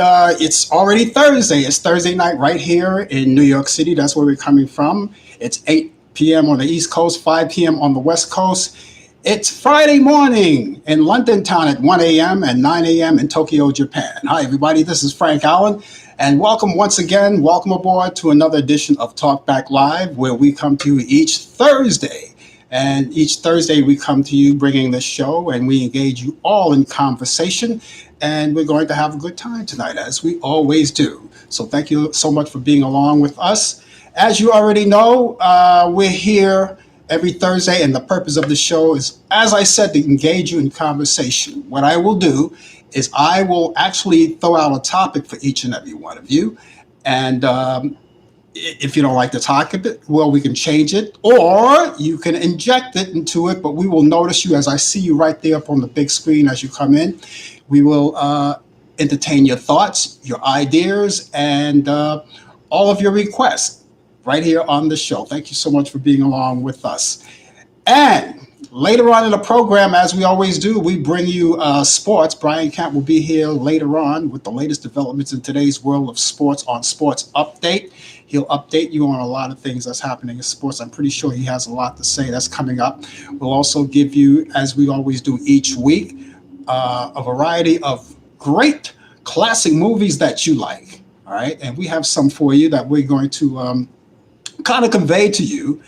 It's already Thursday. It's Thursday night right here in New York City. That's where we're coming from. It's 8 p.m. on the East Coast, 5 p.m. on the West Coast. It's Friday morning in London town at 1 a.m. and 9 a.m. in Tokyo, Japan. Hi, everybody. This is Frank Allan, and welcome once again. Welcome aboard to another edition of Talk Back Live, where we come to you each Thursday. And each Thursday, we come to you bringing this show, and we engage you all in conversation. And we're going to have a good time tonight, as we always do. So thank you so much for being along with us. As you already know, we're here every Thursday, and the purpose of the show is, as I said, to engage you in conversation. What I will do is I will actually throw out a topic for each and every one of you. And if you don't like the topic, well, we can change it, or you can inject it into it, but we will notice you as I see you right there up on the big screen as you come in. We will entertain your thoughts, your ideas, and all of your requests right here on the show. Thank you so much for being along with us. And later on in the program, as we always do, we bring you sports. Brian Camp will be here later on with the latest developments in today's world of sports on Sports Update. He'll update you on a lot of things that's happening in sports. I'm pretty sure he has a lot to say that's coming up. We'll also give you, as we always do each week, a variety of great classic movies that you like. All right. And we have some for you that we're going to kind of convey to you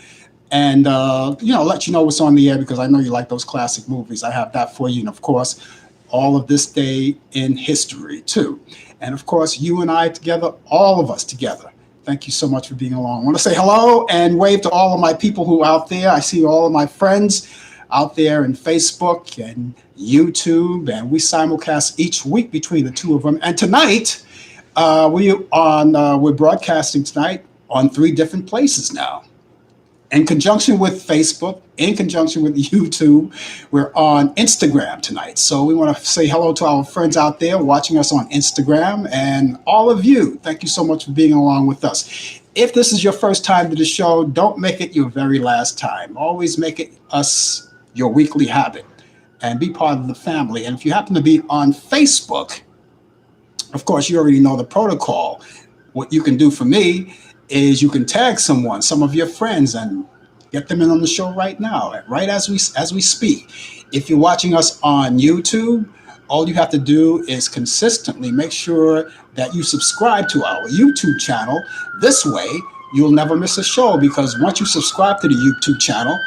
and, let you know what's on the air, because I know you like those classic movies. I have that for you. And of course, all of this day in history, too. And of course, you and I together, all of us together. Thank you so much for being along. I want to say hello and wave to all of my people who are out there. I see all of my friends out there in Facebook and YouTube, and we simulcast each week between the two of them. And tonight, we're broadcasting tonight on 3 different places now. In conjunction with Facebook, in conjunction with YouTube, we're on Instagram tonight. So we want to say hello to our friends out there watching us on Instagram, and all of you. Thank you so much for being along with us. If this is your first time to the show, don't make it your very last time. Always make it us your weekly habit and be part of the family. And if you happen to be on Facebook, of course, you already know the protocol. What you can do for me is you can tag someone, some of your friends, and get them in on the show right now, right as we speak. If you're watching us on YouTube, all you have to do is consistently make sure that you subscribe to our YouTube channel. This way, you'll never miss a show, because once you subscribe to the YouTube channel,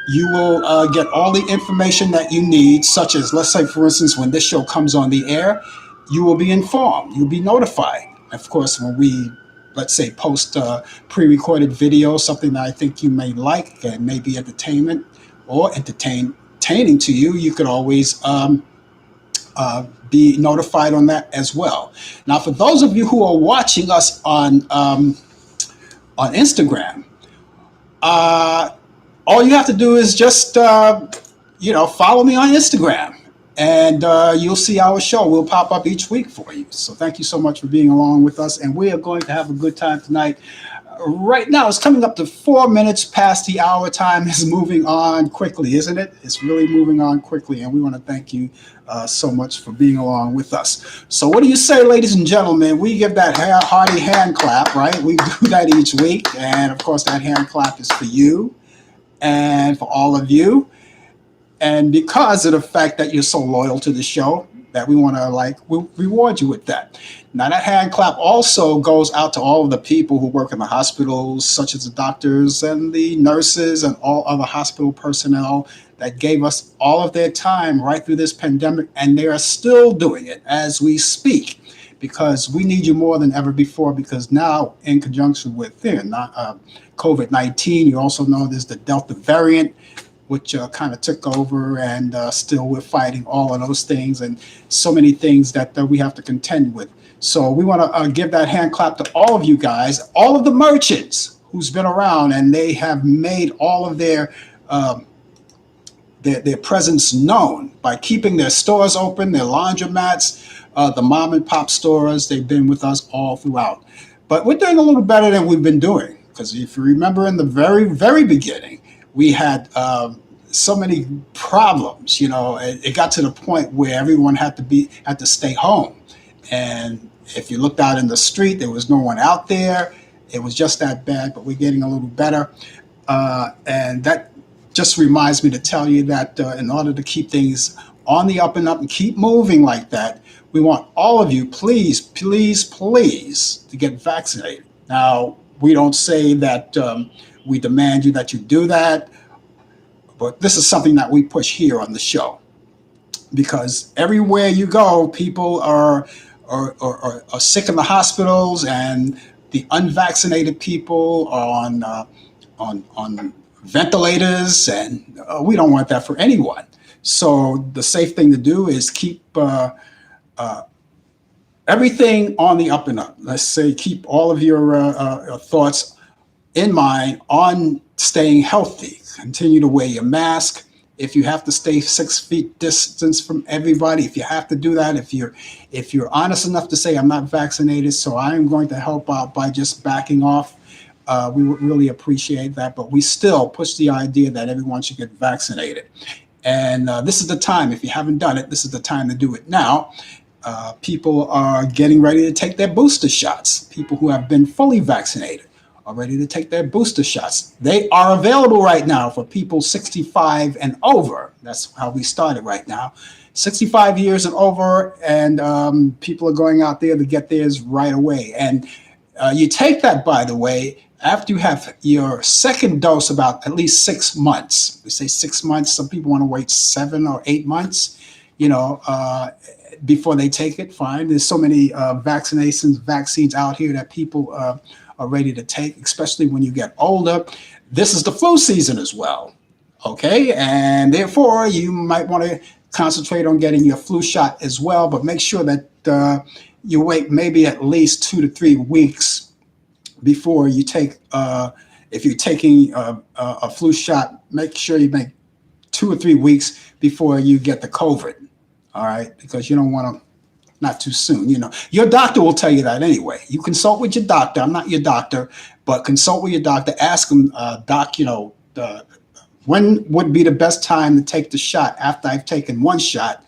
you will get all the information that you need, such as, let's say, for instance, when this show comes on the air, you will be informed, you'll be notified. Of course, when we, let's say, post a pre-recorded video, something that I think you may like and may be entertainment or entertaining to you, you could always be notified on that as well. Now, for those of you who are watching us on Instagram, all you have to do is just, follow me on Instagram, and you'll see our show will pop up each week for you. So thank you so much for being along with us, and we are going to have a good time tonight. Right now, it's coming up to 4 minutes past the hour. Time is moving on quickly, isn't it? It's really moving on quickly, and we want to thank you so much for being along with us. So what do you say, ladies and gentlemen? We give that hearty hand clap, right? We do that each week, and of course, that hand clap is for you and for all of you. And because of the fact that you're so loyal to the show, that we want to we'll reward you with that. Now, that hand clap also goes out to all of the people who work in the hospitals, such as the doctors and the nurses and all other hospital personnel that gave us all of their time right through this pandemic, and they are still doing it as we speak, because we need you more than ever before, because now, in conjunction with COVID-19, you also know there's the Delta variant, which kind of took over, and still we're fighting all of those things and so many things that we have to contend with. So we want to give that hand clap to all of you guys, all of the merchants who's been around, and they have made all of their presence known by keeping their stores open, their laundromats, the mom and pop stores. They've been with us all throughout. But we're doing a little better than we've been doing, because if you remember in the very, very beginning, we had so many problems. It got to the point where everyone had to stay home, and If you looked out in the street, there was no one out there. It was just that bad, but we're getting a little better. And that just reminds me to tell you that in order to keep things on the up and up and keep moving like that, we want all of you, please, please, please, to get vaccinated. Now, we don't say that we demand you that you do that, but this is something that we push here on the show because everywhere you go, people are sick in the hospitals, and the unvaccinated people are on ventilators, and we don't want that for anyone. So the safe thing to do is keep everything on the up and up. Let's say keep all of your thoughts in mind on staying healthy. Continue to wear your mask. If you have to stay 6 feet distance from everybody, if you have to do that, if you're honest enough to say I'm not vaccinated, so I'm going to help out by just backing off, we would really appreciate that. But we still push the idea that everyone should get vaccinated. And this is the time. If you haven't done it, this is the time to do it now. People are getting ready to take their booster shots. People who have been fully vaccinated are ready to take their booster shots. They are available right now for people 65 and over. That's how we started right now. 65 years and over, and people are going out there to get theirs right away. And you take that, by the way, after you have your second dose about at least 6 months. We say 6 months. Some people want to wait 7 or 8 months, before they take it. Fine. There's so many vaccines out here that people are ready to take, especially when you get older. This is the flu season as well. Okay. And therefore, you might want to concentrate on getting your flu shot as well, but make sure that you wait maybe at least 2 to 3 weeks before you take, if you're taking a flu shot, make sure you make 2 or 3 weeks before you get the COVID. All right. Because you don't want to, not too soon. Your doctor will tell you that anyway. You consult with your doctor. I'm not your doctor, but consult with your doctor. Ask him, doc, when would be the best time to take the shot after I've taken one shot?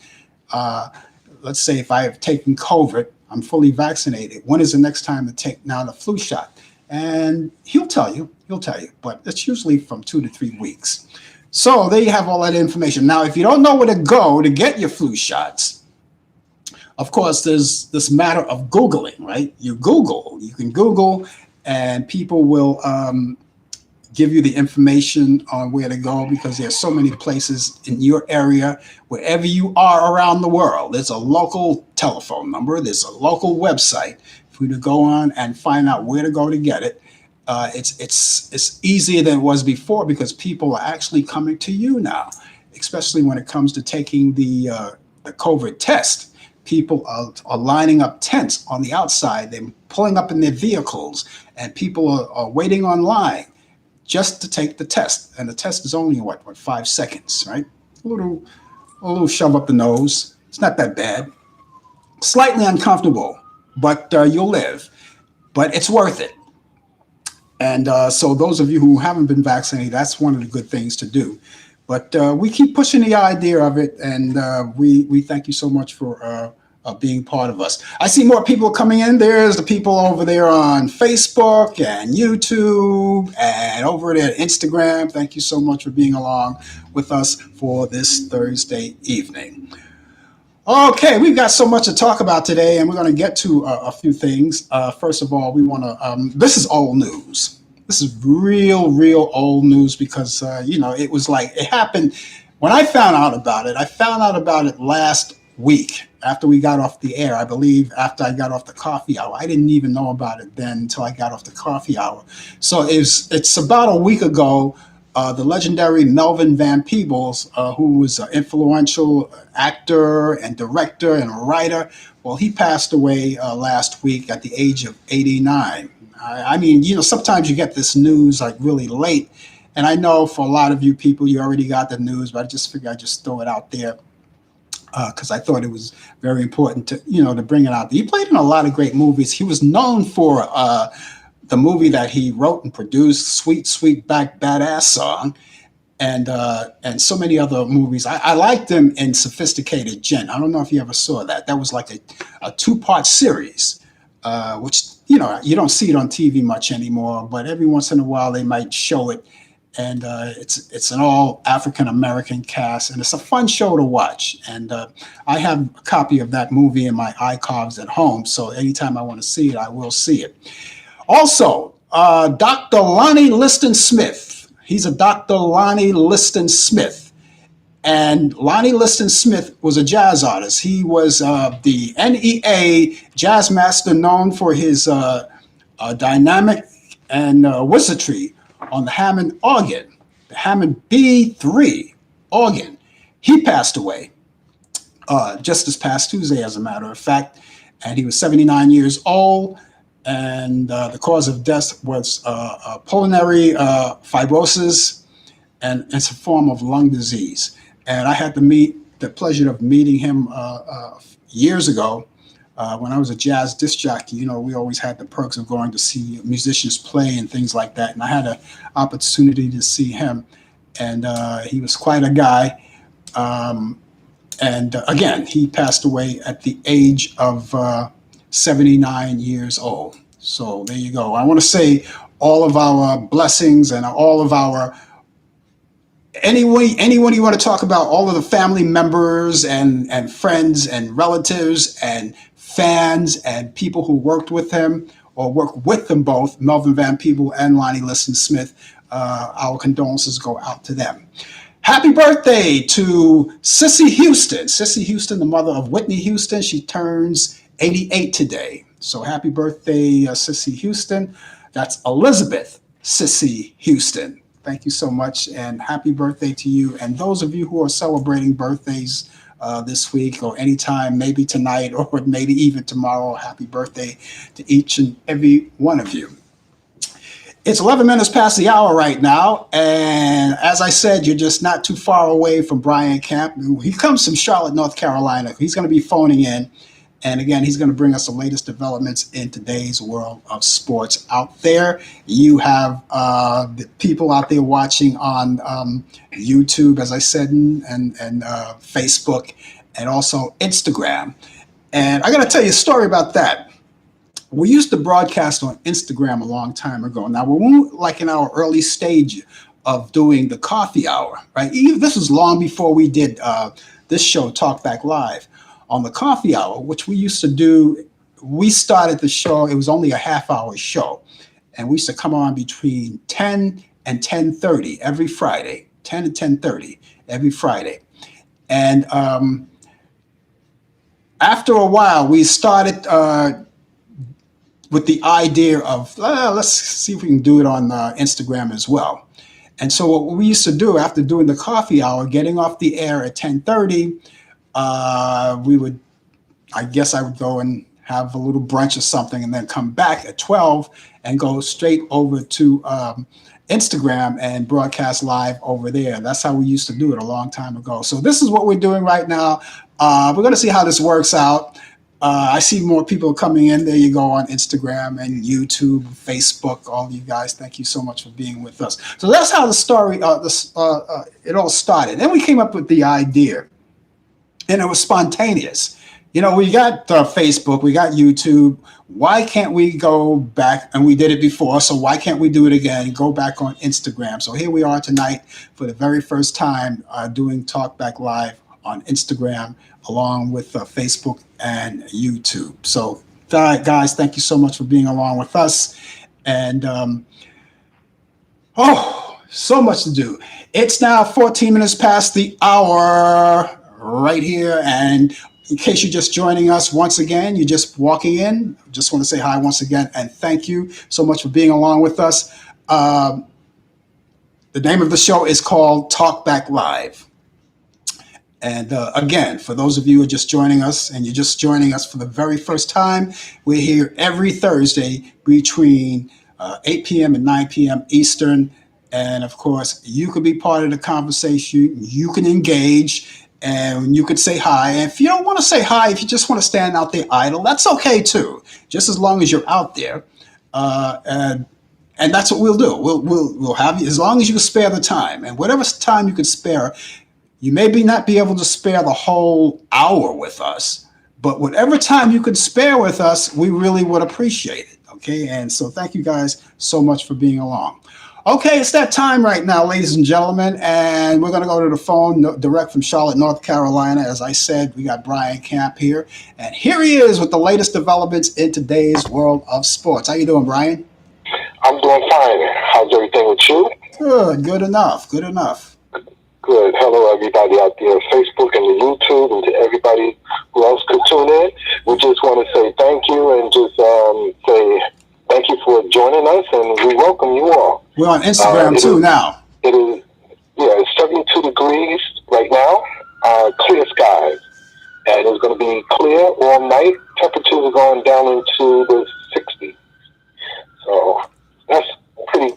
Let's say if I have taken COVID, I'm fully vaccinated. When is the next time to take now the flu shot? And he'll tell you, but it's usually from 2 to 3 weeks. So there you have all that information. Now, if you don't know where to go to get your flu shots, of course, there's this matter of Googling, right? You can Google, and people will give you the information on where to go, because there's so many places in your area, wherever you are around the world. There's a local telephone number, there's a local website for you to go on and find out where to go to get it. It's easier than it was before, because people are actually coming to you now, especially when it comes to taking the COVID test. People are lining up tents on the outside. They're pulling up in their vehicles, and people are waiting online just to take the test. And the test is only, what 5 seconds, right? A little shove up the nose. It's not that bad. Slightly uncomfortable, but you'll live. But it's worth it. And so those of you who haven't been vaccinated, that's one of the good things to do. But we keep pushing the idea of it, and we thank you so much for being part of us. I see more people coming in. There's the people over there on Facebook and YouTube and over there at Instagram. Thank you so much for being along with us for this Thursday evening. Okay, we've got so much to talk about today, and we're going to get to a few things. First of all, we want to, this is old news. This is real old news, because, it was like, it happened when I found out about it last week after we got off the air. I believe after I got off the coffee hour. I didn't even know about it then until I got off the coffee hour. So it's about a week ago. The legendary Melvin Van Peebles, who was an influential actor and director and writer, well, he passed away last week at the age of 89. I mean, sometimes you get this news like really late. And I know for a lot of you people, you already got the news, but I just figured I'd just throw it out there because I thought it was very important to, to bring it out. He played in a lot of great movies. He was known for the movie that he wrote and produced, Sweet Sweetback Badass Song, and so many other movies. I liked him in Sophisticated Gent. I don't know if you ever saw that. That was like a 2-part series which you don't see it on TV much anymore, but every once in a while they might show it, and it's an all African American cast, and it's a fun show to watch. And I have a copy of that movie in my iCarves at home, so anytime I want to see it, I will see it. Also, Dr. Lonnie Liston Smith. He's a Dr. Lonnie Liston Smith. And Lonnie Liston Smith was a jazz artist. He was the NEA jazz master known for his dynamic and wizardry on the Hammond organ, the Hammond B3 organ. He passed away just this past Tuesday, as a matter of fact, and he was 79 years old. And the cause of death was pulmonary fibrosis, and it's a form of lung disease. And I had the pleasure of meeting him years ago when I was a jazz disc jockey. We always had the perks of going to see musicians play and things like that. And I had an opportunity to see him, and he was quite a guy. And again, he passed away at the age of 79 years old. So there you go. I want to say all of our blessings and all of our anyone you want to talk about, all of the family members and friends and relatives and fans and people who worked with him or work with them both, Melvin Van Peebles and Lonnie Liston Smith. Our condolences go out to them. Happy birthday to Sissy Houston. Sissy Houston, the mother of Whitney Houston. She turns 88 today. So happy birthday, Sissy Houston. That's Elizabeth Sissy Houston. Thank you so much, and happy birthday to you. And those of you who are celebrating birthdays this week or anytime, maybe tonight or maybe even tomorrow, happy birthday to each and every one of you. It's 11 minutes past the hour right now, and as I said, you're just not too far away from Brian Camp. He comes from Charlotte, North Carolina. He's going to be phoning in. And again, he's going to bring us the latest developments in today's world of sports out there. You have the people out there watching on YouTube, as I said, and Facebook, and also Instagram. And I got to tell you a story about that. We used to broadcast on Instagram a long time ago. Now, we're like in our early stage of doing the coffee hour, right? This was long before we did this show, Talk Back Live. On the coffee hour, which we used to do, we started the show, it was only a half-hour show. And we used to come on between 10 and 10:30 every Friday, 10 and 10:30 every Friday. And after a while, we started with the idea of, let's see if we can do it on Instagram as well. And so what we used to do after doing the coffee hour, getting off the air at 10:30, I would go and have a little brunch or something and then come back at 12 and go straight over to Instagram and broadcast live over there. That's how we used to do it a long time ago. So this is what we're doing right now. We're going to see how this works out. I see more people coming in. There you go on Instagram and YouTube, Facebook, all you guys. Thank you so much for being with us. So that's how the story, it all started. Then we came up with the idea. And it was spontaneous. We got Facebook, we got YouTube. Why can't we go back? And we did it before, so why can't we do it again? Go back on Instagram. So here we are tonight for the very first time doing Talk Back Live on Instagram, along with Facebook and YouTube. So guys, thank you so much for being along with us. And so much to do. It's now 14 minutes past the hour. Right here, and in case you're just joining us once again, you're just walking in, just want to say hi once again and thank you so much for being along with us. The name of the show is called Talk Back Live. And again, for those of you who are just joining us and you're just joining us for the very first time, we're here every Thursday between 8 p.m. and 9 p.m. Eastern. And of course, you can be part of the conversation. You can engage. And you could say hi. And if you don't want to say hi, if you just want to stand out there idle, that's okay too. Just as long as you're out there, and that's what we'll do. We'll have you as long as you can spare the time, and whatever time you can spare. You may not be able to spare the whole hour with us, But whatever time you could spare with us, we really would appreciate it. Okay. And so thank you guys so much for being along. Okay, it's that time right now, ladies and gentlemen, and we're going to go to the phone direct from Charlotte, North Carolina. As I said, we got Brian Camp here, and here he is with the latest developments in today's world of sports. How you doing, Brian? I'm doing fine. How's everything with you? Good enough. Good. Hello, everybody out there on Facebook and the YouTube, and to everybody who else could tune in. We just want to say thank you and just say thank you for joining us, and we welcome you all. We're on Instagram too now. It is, it's 72 degrees right now, clear skies, and it's going to be clear all night. Temperatures are going down into the 60s, so that's pretty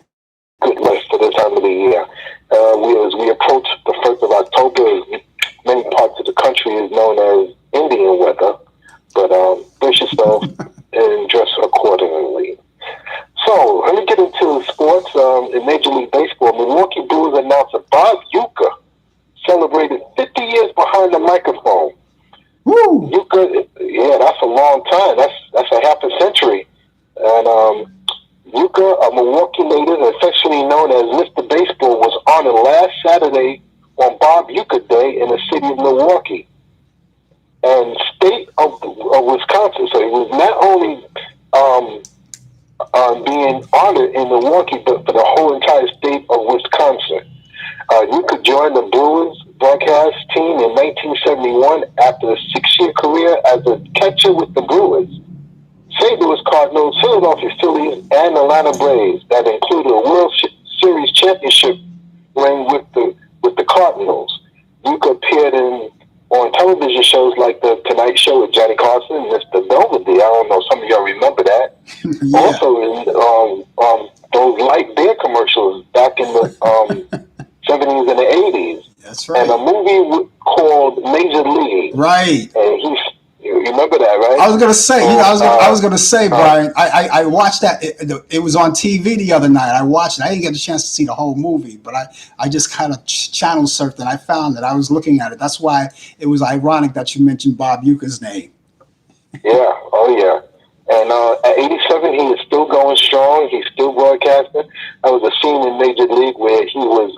good list for this time of the year. As we approach the 1st of October, many parts of the country is known as Indian weather, but brace yourself and dress accordingly. So, let me get into sports. In Major League Baseball, Milwaukee Brewers announcer Bob Uecker celebrated 50 years behind the microphone. Woo! Uecker, that's a long time. That's a half a century. And Uecker, a Milwaukee native, affectionately known as Mr. Baseball, was honored last Saturday on Bob Uecker Day in the city of Milwaukee and state of Wisconsin. So it was not only being honored in Milwaukee, but for the whole entire state of Wisconsin. Uecker joined the Brewers broadcast team in 1971 after a 6-year career as a catcher with the Brewers, St. Louis Cardinals, Philadelphia Phillies, and Atlanta Braves. That included a World Series championship ring with the Cardinals. Uecker appeared on television shows like The Tonight Show with Johnny Carson and Mr. Belvedere. I don't know, some of y'all remember that. Yeah. Also in those light beer commercials back in the 70s and the 80s. That's right. And a movie called Major League. Right. And you remember that, right? I was gonna say, Brian. I watched that. It was on TV the other night. I watched it. I didn't get a chance to see the whole movie, but I just kind of channel surfed and I found it. I was looking at it. That's why it was ironic that you mentioned Bob Uecker's name. Yeah. Oh yeah. And at 87, he is still going strong. He's still broadcasting. There was a scene in Major League where he was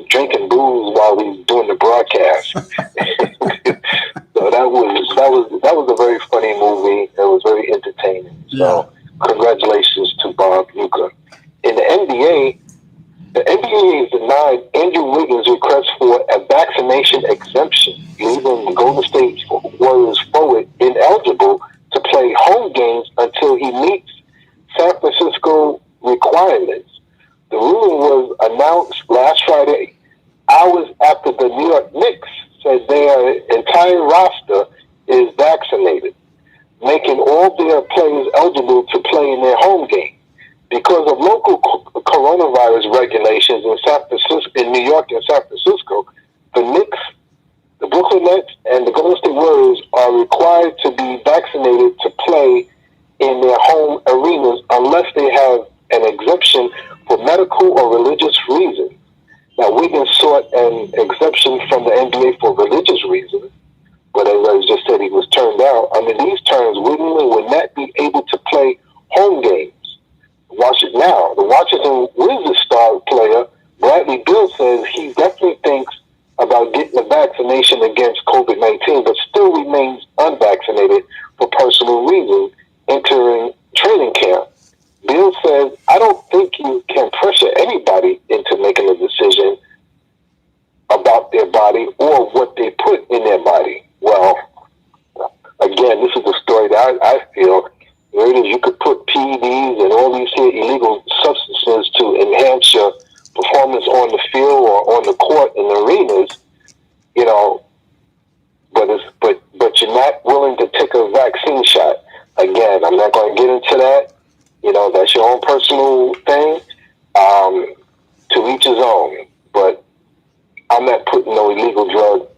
drinking booze while he was doing the broadcast. So that was a very funny movie. It was very entertaining. So congratulations to Bob Uecker. In the NBA has denied Andrew Wiggins' request for a vaccination exemption, leaving the Golden State Warriors forward ineligible to play home games until he meets San Francisco requirements. The ruling was announced last Friday, hours after the New York Knicks said their entire roster is vaccinated, making all their players eligible to play in their home game. Because of local coronavirus regulations in New York and San Francisco, the Knicks, the Brooklyn Nets, and the Golden State Warriors are required to be vaccinated to play in their home arenas unless they have an exemption for medical or religious reasons. Now, Wiggins sought an exemption from the NBA for religious reasons, but as I just said, he was turned down. Under these terms, Wiggins would not be able to play home games. Watch it now. The Washington Wizards star player, Bradley Beal, says he definitely thinks about getting a vaccination against COVID-19, but still remains unvaccinated for personal reasons entering training camp. Bill says, I don't think you can pressure anybody into making a decision about their body or what they put in their body. Well, again, this is the story that I feel. Where it is you could put PEDs and all these here illegal substances to enhance your performance on the field or on the court in the arenas, but you're not willing to take a vaccine shot. Again, I'm not going to get into that. That's your own personal thing. To each his own. But I'm not putting no illegal drug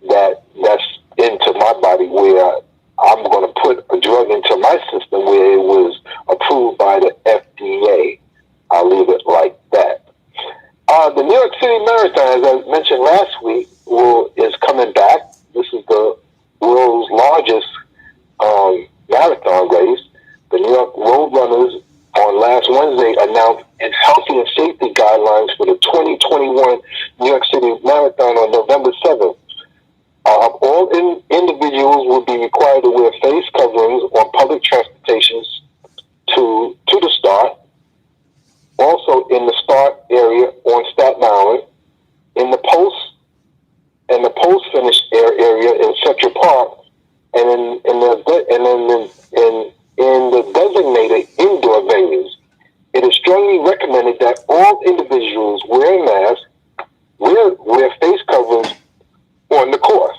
that's into my body where I'm going to put a drug into my system where it was approved by the FDA. I'll leave it like that. The New York City Marathon, as I mentioned last week, is coming back. This is the world's largest Roadrunners on last Wednesday announced its healthy and safety guidelines for the 2021 New York City Marathon on November 7th. All individuals will be required to wear face coverings on public transportation to the start. Also in the start area on Staten Island, in the post-finish area in Central Park, and in the designated indoor venues. It is strongly recommended that all individuals wear masks, wear face coverings on the course.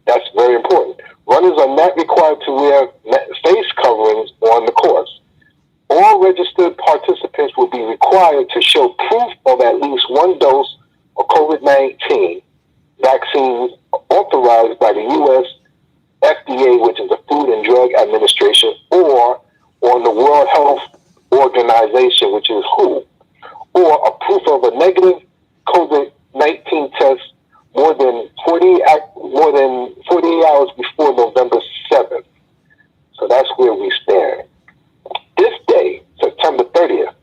That's very important. Runners are not required to wear face coverings on the course. All registered participants will be required to show proof of at least one dose of COVID-19 vaccines authorized by the U.S. FDA, which is the Food and Drug Administration, or on the World Health Organization, which is WHO, or a proof of a negative COVID-19 test more than 48 hours before November 7th. So that's where we stand. This day, September 30th,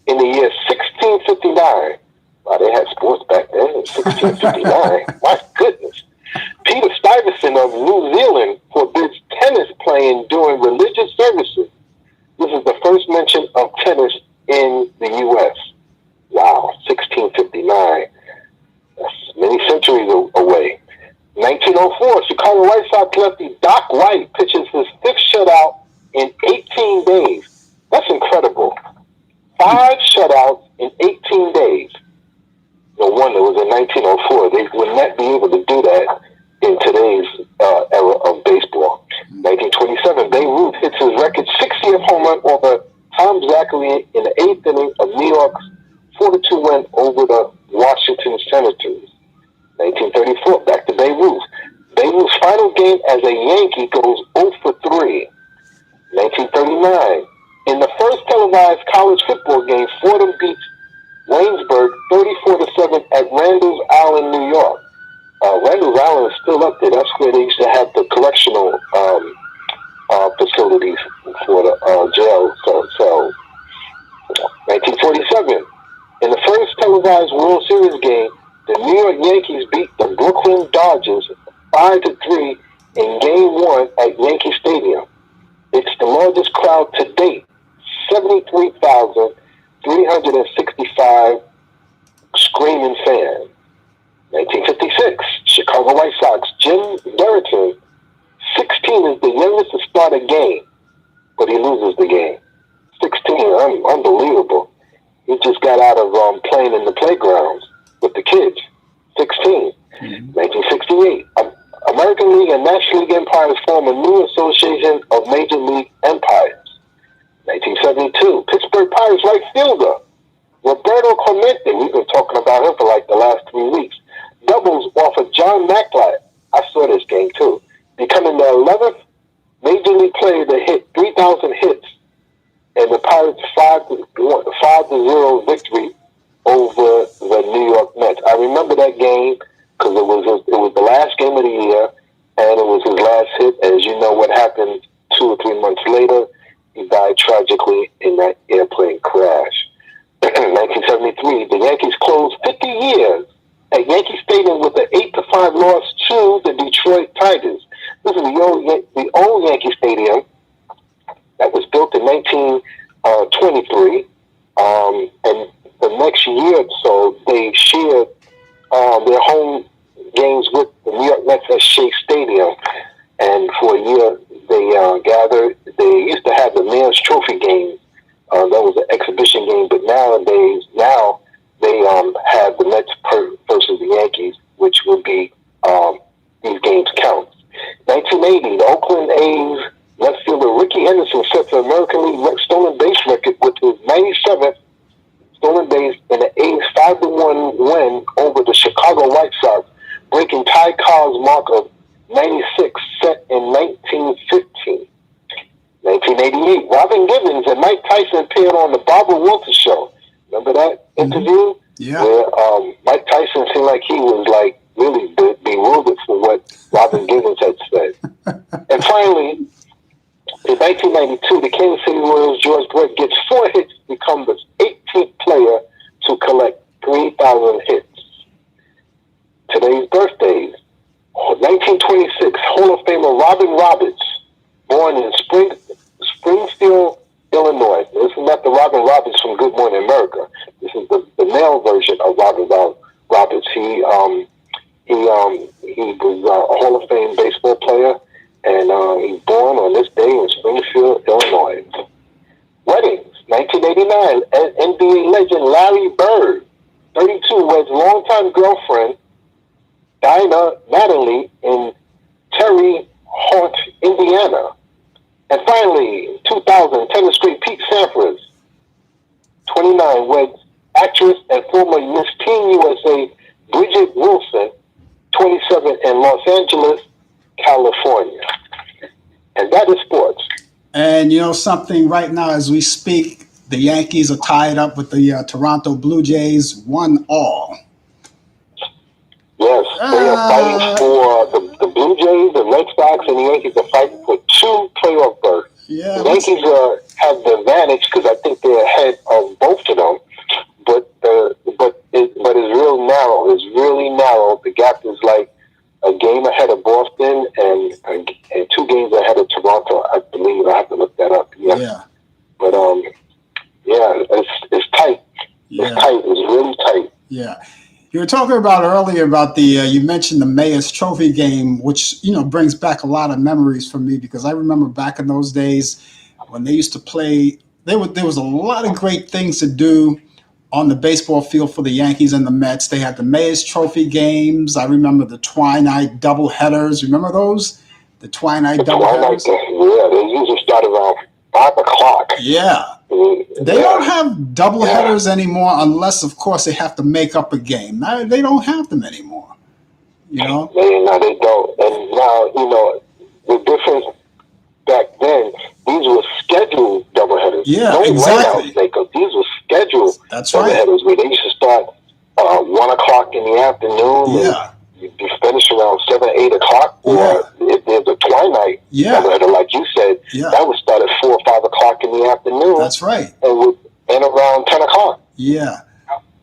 in the year 1659, wow, they had sports back then in 1659. My goodness. Peter Stuyvesant of New Zealand forbids tennis playing during religious services. This is the first mention of tennis in the U.S. Wow, 1659. That's many centuries away. 1904, Chicago White Sox lefty Doc White pitches his fifth shutout in 18 days. That's incredible. 5 shutouts in 18 days. No wonder it was in 1904. They would not be able to do that in today's era of baseball. 1927, Babe Ruth hits his record 60th home run over Tom Zachary in the 8th inning of New York's 4-2 win over the Washington Senators. 1934, back to Babe Ruth. Babe Ruth's final game as a Yankee goes 0 for 3. 1939, in the first televised college football game, Fordham beats Waynesburg 34-7 at Randall's Island, New York. Randall's Island is still up there. That's where they used to have the correctional facilities for the jail cells. 1947, in the first televised World Series game, the New York Yankees beat the Brooklyn Dodgers 5-3 in Game 1 at Yankee Stadium. It's the largest crowd to date, 73,365 screaming fans. 1956, Chicago White Sox, Jim Durrington, 16, is the youngest to start a game, but he loses the game. 16, unbelievable. He just got out of playing in the playgrounds with the kids. 16. 1968, American League and National League Empires form a new association of Major League Empires. 1972, Pittsburgh Pirates right fielder Roberto Clemente, we've been talking about him for like the last 3 weeks, doubles off of John Maclott. I saw this game too. Becoming the 11th Major League player to hit 3,000 hits, and the Pirates 5-0 victory over the New York Mets. I remember that game because it was the last game of the year, and it was his last hit. As you know, what happened 2 or 3 months later, he died tragically in that airplane crash. 1973, the Yankees closed 50 years at Yankee Stadium with an 8-5 loss to the Detroit Tigers. This is the old Yankee Stadium that was built in 1923, and the next year or so, they shared their home games with the New York Mets at Shea Stadium, and for a year they gathered. They used to have the Mayor's Trophy game. That was an exhibition game, but nowadays, they have the Mets versus the Yankees, which would be these games count. 1980, the Oakland A's left fielder Ricky Henderson set the American League stolen base record with his 97th stolen base in the A's 5-1 win over the Chicago White Sox, breaking Ty Cobb's mark of 96 set in 1915. 1988, Robin Givens and Mike Tyson appeared on the Barbara Walters show. Remember that interview? Yeah. Where Mike Tyson seemed like he was like really bewildered for what Robin Givens had said. And finally, In 1992, the Kansas City Royals' George Brett gets 4 hits to become the 18th player to collect 3,000 hits. Today's birthdays. 1926, Hall of Famer Robin Roberts, born in Springfield, Illinois. This is not the Robin Roberts from Good Morning America. This is the male version of Robin Roberts. He was a Hall of Fame baseball player, and he's born on this day in Springfield, Illinois. Weddings. 1989, NBA legend Larry Bird, 32, weds longtime girlfriend Dinah Natalie in Terre Haute, Indiana. And finally, 2000, tennis great Pete Sampras, 29, weds actress and former Miss Teen USA Bridget Wilson, 27, in Los Angeles, California. And that is sports. And you know something, right now as we speak, the Yankees are tied up with the Toronto Blue Jays, 1-1. Yes, they are fighting for the Blue Jays, the Red Sox, and the Yankees are fighting for 2 playoff berths. Yeah, the Yankees have the advantage because I think they're ahead of both of them, but it's real narrow. It's really narrow. The gap is like a game ahead of Boston and 2 games ahead of Toronto. I believe I have to look that up. Yeah. But it's tight. Yeah. It's tight. It's really tight. Yeah. You were talking about earlier about you mentioned the Mayor's Trophy game, which, brings back a lot of memories for me because I remember back in those days when they used to play, there was a lot of great things to do on the baseball field for the Yankees and the Mets. They had the Mayor's Trophy games. I remember the Twilight doubleheaders. Remember those? The Twilight doubleheaders? Yeah, they usually start around 5 o'clock. Yeah. They don't have doubleheaders anymore unless, of course, they have to make up a game. Now, they don't have them anymore, No, they don't. And now, the difference back then, these were scheduled doubleheaders. Yeah, no exactly. These were scheduled That's right. doubleheaders where they used to start 1 o'clock in the afternoon. Yeah. You'd be finished around 7, 8 o'clock. Or if there's a twilight doubleheader, like you said, that would start at 4 or 5 o'clock in the afternoon. That's right. And would end around 10 o'clock. Yeah.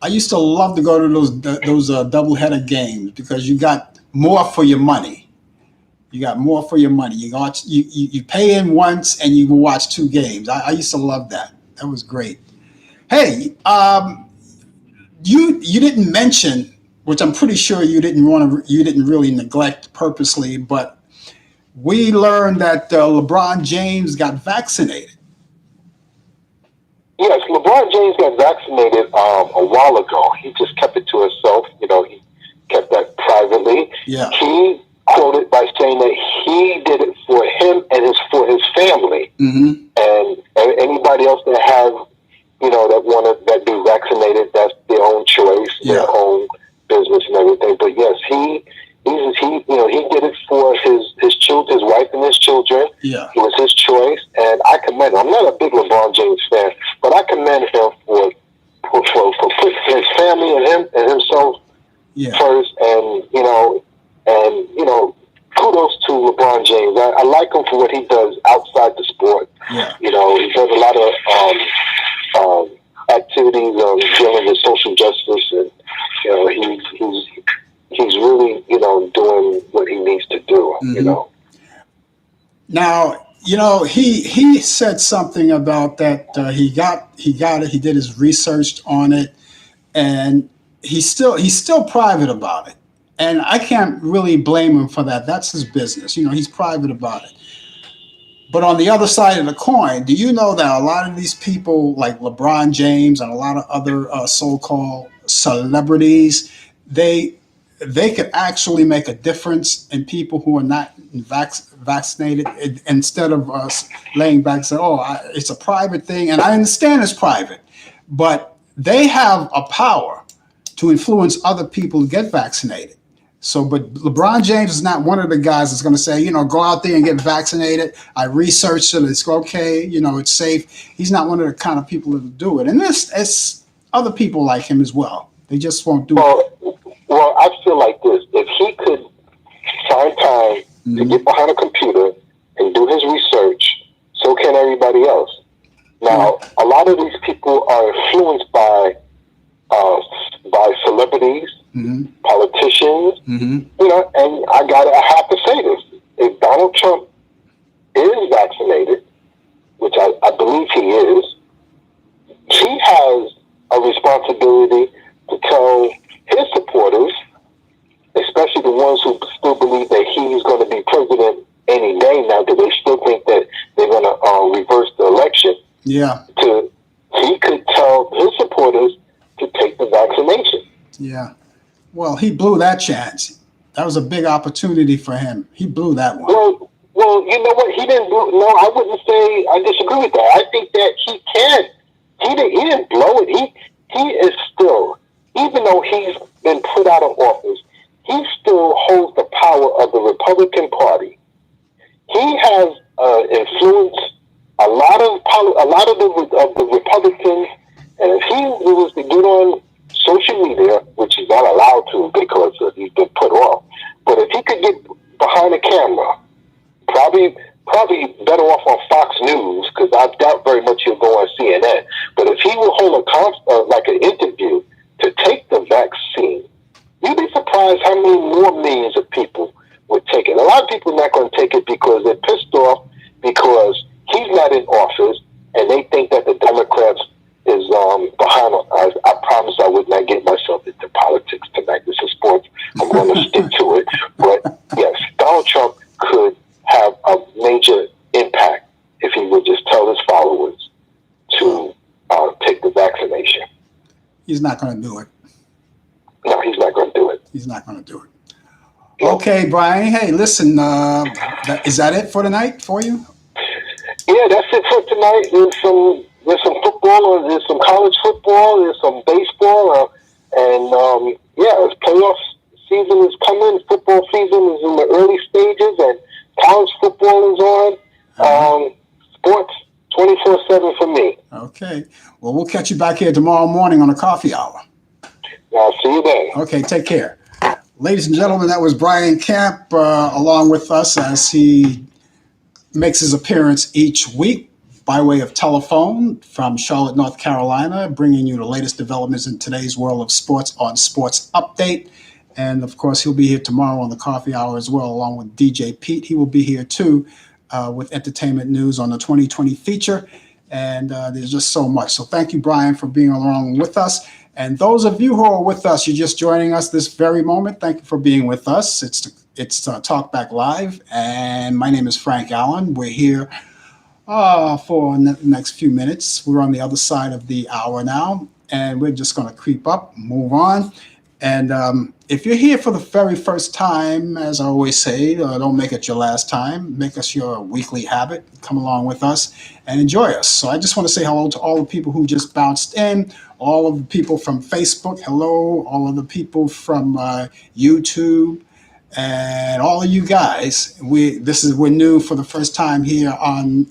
I used to love to go to those doubleheader games because you got more for your money. You got more for your money. You pay in once and you will watch 2 games. I used to love that. That was great. Hey, you didn't mention, which I'm pretty sure you didn't really neglect purposely, but we learned that LeBron James got vaccinated. Yes, LeBron James got vaccinated a while ago. He just kept it to himself. He kept that privately. Yeah. He quoted by saying that he did it for him and for his family. Mm-hmm. And anybody else that have, that be vaccinated, that's their own choice, their own business and everything. But yes, he did it for his children, his wife and his children. Yeah. It was his choice, and I commend him. I'm not a big LeBron James fan, but I commend him for putting his family and him and himself first, and kudos to LeBron James. I like him for what he does outside the sport. Yeah. He does a lot of activities dealing with social justice, and he's really doing what he needs to do. Mm-hmm. Now, he said something about that. He got it. He did his research on it, and he's still private about it. And I can't really blame him for that. That's his business. He's private about it. But on the other side of the coin, do you know that a lot of these people, like LeBron James and a lot of other so-called celebrities, they could actually make a difference in people who are not vaccinated, instead of us laying back and saying, it's a private thing. And I understand it's private, but they have a power to influence other people to get vaccinated. So, but LeBron James is not one of the guys that's going to say, go out there and get vaccinated. I researched it. It's okay. It's safe. He's not one of the kind of people that do it. And it's other people like him as well. They just won't do it. Well, I feel like this. If he could find time to get behind a computer and do his research, anybody else. Now, a lot of these people are influenced by celebrities, politicians, you know, and I have to say this. If Donald Trump is vaccinated, which I believe he is, he has a responsibility to tell his supporters, especially the ones who still believe that he's going to be president any day now, that they still think that they're going to reverse the election. Yeah. He could tell his supporters to take the vaccination. Yeah. Well, he blew that chance. That was a big opportunity for him. He blew that one. Well, you know what? He didn't blow. No, I wouldn't say. I disagree with that. I think that he can. He didn't blow it. He is still, even though he's been put out of office, he still holds the power of the Republican Party. He has influenced a lot of the Republicans, and if he was to get on social media, which he's not allowed to because he's been put off, but if he could get behind the camera, probably better off on Fox News, because I doubt very much he'll go on CNN. But if he will hold like an interview to take the vaccine, you'd be surprised how many more millions of people would take it. A lot of people are not going to take it because they're pissed off because he's not in office, and they think that the Democrats is behind. I promise I would not get myself into politics tonight. This is sports. I'm going to stick to it. But yes, Donald Trump could have a major impact if he would just tell his followers to take the vaccination. He's not going to do it. No, he's not going to do it. He's not going to do it. Okay, Brian. Hey, listen. Is that it for tonight for you? Yeah, that's it for tonight. There's some football, there's some college football, there's some baseball, and yeah, playoff season is coming. Football season is in the early stages, and college football is on. Sports 24/7 for me. Okay. Well, we'll catch you back here tomorrow morning on a coffee hour. I'll see you then. Okay, take care. Ladies and gentlemen, that was Brian Camp along with us as he makes his appearance each week by way of telephone from Charlotte, North Carolina, bringing you the latest developments in today's world of sports on Sports Update. And of course, he'll be here tomorrow on the coffee hour as well, along with DJ Pete. He will be here too with entertainment news on the 2020 feature. And there's just so much. So thank you, Brian, for being along with us. And those of you who are with us, you're just joining us this very moment. Thank you for being with us. It's Talk Back Live, and my name is Frank Allan. We're here for the next few minutes. We're on the other side of the hour now, and we're just going to creep up, move on. And if you're here for the very first time, as I always say, don't make it your last time. Make us your weekly habit. Come along with us and enjoy us. So I just want to say hello to all the people who just bounced in, all of the people from Facebook, hello, all of the people from YouTube, and all of you guys. We're new for the first time here on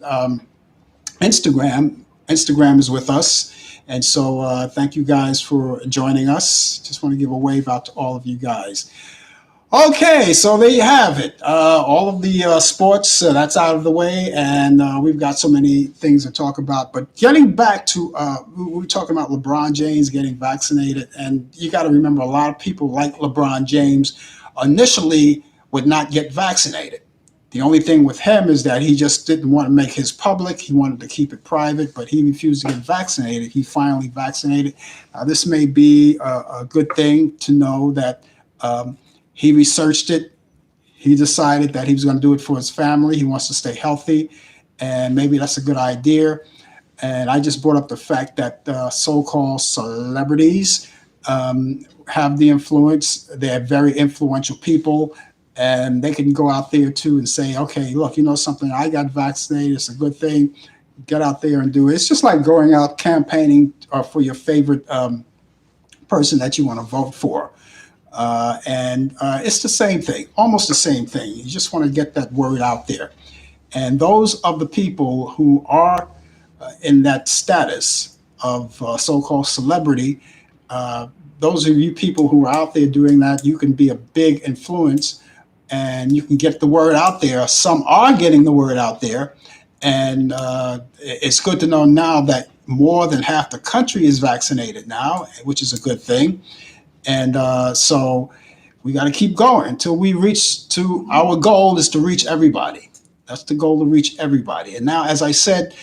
Instagram. Instagram is with us. And so thank you guys for joining us. Just want to give a wave out to all of you guys. Okay, so there you have it. All of the sports, that's out of the way. And we've got so many things to talk about. But getting back to, we were talking about LeBron James getting vaccinated. And you got to remember, a lot of people like LeBron James initially would not get vaccinated. The only thing with him is that he just didn't want to make his public. He wanted to keep it private, but he refused to get vaccinated. He finally vaccinated. This may be a good thing to know that he researched it. He decided that he was going to do it for his family. He wants to stay healthy, and maybe that's a good idea. And I just brought up the fact that so-called celebrities have the influence. They're very influential people. And they can go out there too and say, okay, look, you know something, I got vaccinated. It's a good thing. Get out there and do it. It's just like going out campaigning for your favorite person that you want to vote for. And it's the same thing, almost the same thing. You just want to get that word out there. And those of the people who are in that status of so-called celebrity, those of you people who are out there doing that, you can be a big influence. And you can get the word out there. Some are getting the word out there, And it's good to know now that more than half the country is vaccinated now, which is a good thing. And so we got to keep going until we reach to our goal is to reach everybody. That's the goal, to reach everybody. And now, as I said,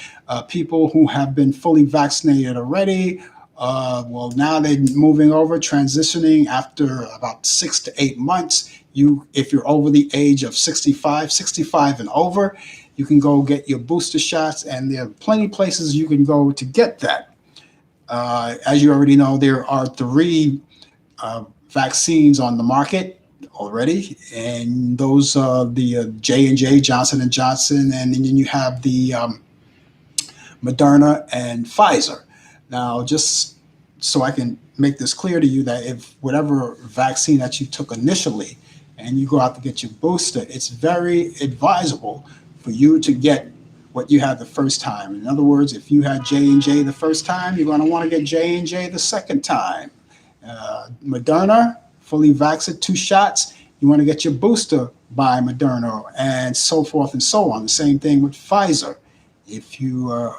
people who have been fully vaccinated already, well, now they're moving over, transitioning after about 6 to 8 months. If you're over the age of 65 and over, you can go get your booster shots, and there are plenty of places you can go to get that. As you already know, there are three vaccines on the market already, and those are the J&J, Johnson & Johnson, and then you have the Moderna and Pfizer. Now, just so I can make this clear to you, that if whatever vaccine that you took initially and you go out to get your booster, it's very advisable for you to get what you had the first time. In other words, if you had J&J the first time, you're going to want to get J&J the second time. Moderna, fully vaccinated, 2 shots, you want to get your booster by Moderna, and so forth and so on. The same thing with Pfizer. If you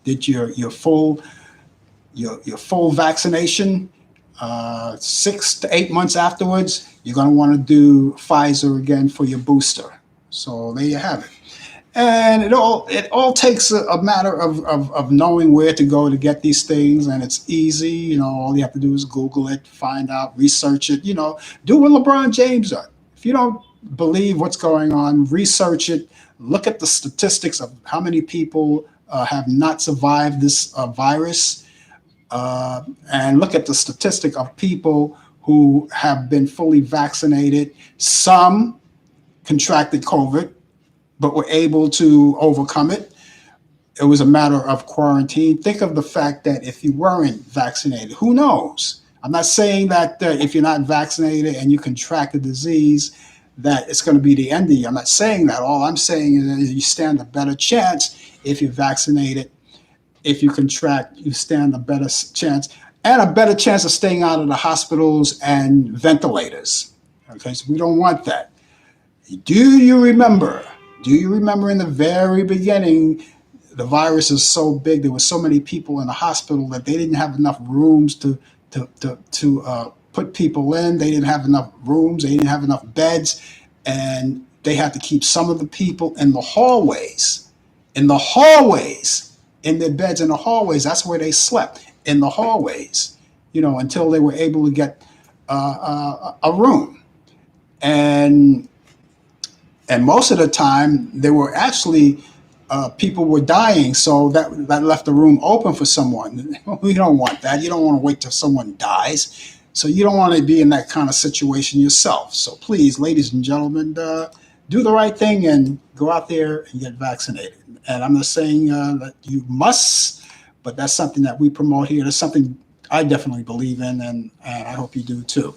did your full vaccination 6 to 8 months afterwards, you're going to want to do Pfizer again for your booster. So there you have it. And it all takes a matter of knowing where to go to get these things, and it's easy. All you have to do is Google it, find out, research it. Do what LeBron James did. If you don't believe what's going on, research it. Look at the statistics of how many people have not survived this virus, and look at the statistic of people who have been fully vaccinated. Some contracted COVID, but were able to overcome it. It was a matter of quarantine. Think of the fact that if you weren't vaccinated, who knows? I'm not saying that if you're not vaccinated and you contract the disease, that it's going to be the end of you. I'm not saying that. All I'm saying is that you stand a better chance if you're vaccinated. If you contract, you stand a better chance, and a better chance of staying out of the hospitals and ventilators. Okay, so we don't want that. Do you remember in the very beginning, the virus is so big, there were so many people in the hospital that they didn't have enough rooms to put people in. They didn't have enough rooms. They didn't have enough beds. And they had to keep some of the people in the hallways, in their beds in the hallways. That's where they slept, in the hallways, until they were able to get a room. And most of the time, there were actually people were dying, so that left the room open for someone. We don't want that. You don't want to wait till someone dies. So you don't want to be in that kind of situation yourself. So please, ladies and gentlemen, do the right thing and go out there and get vaccinated. And I'm not saying that you must, but that's something that we promote here. That's something I definitely believe in, and I hope you do too.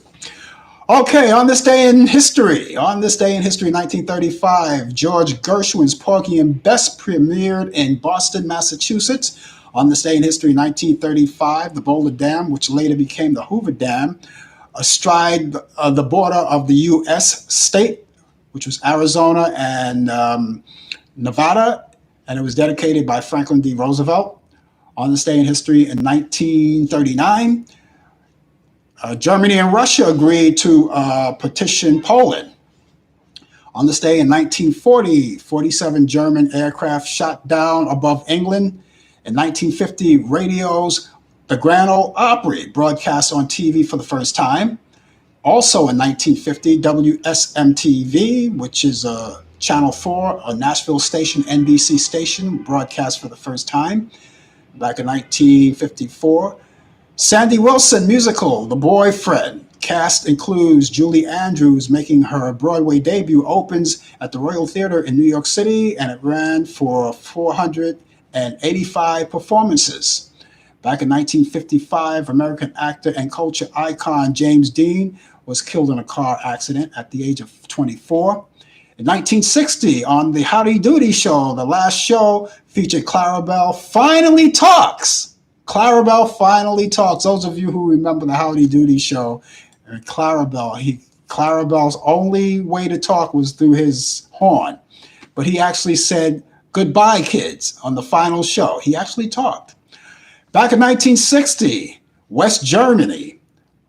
Okay, on this day in history, 1935, George Gershwin's Porgy and Bess premiered in Boston, Massachusetts. On this day in history, 1935, the Boulder Dam, which later became the Hoover Dam, astride the border of the U.S. state, which was Arizona and Nevada, and it was dedicated by Franklin D. Roosevelt. On this day in history, in 1939, Germany and Russia agreed to petition Poland. On this day in 1940, 47 German aircraft shot down above England. In 1950, radio's The Grand Ole Opry broadcast on TV for the first time. Also in 1950, WSMTV, which is Channel 4, a Nashville station, NBC station, broadcast for the first time. Back in 1954, Sandy Wilson musical, The Boyfriend. Cast includes Julie Andrews making her Broadway debut, opens at the Royal Theater in New York City, and it ran for 485 performances. Back in 1955, American actor and culture icon James Dean was killed in a car accident at the age of 24. In 1960, on the Howdy Doody show, the last show featured Clarabelle Finally Talks. Clarabelle Finally Talks. Those of you who remember the Howdy Doody show, Clarabelle's only way to talk was through his horn. But he actually said, Goodbye Kids on the final show. He actually talked. Back in 1960, West Germany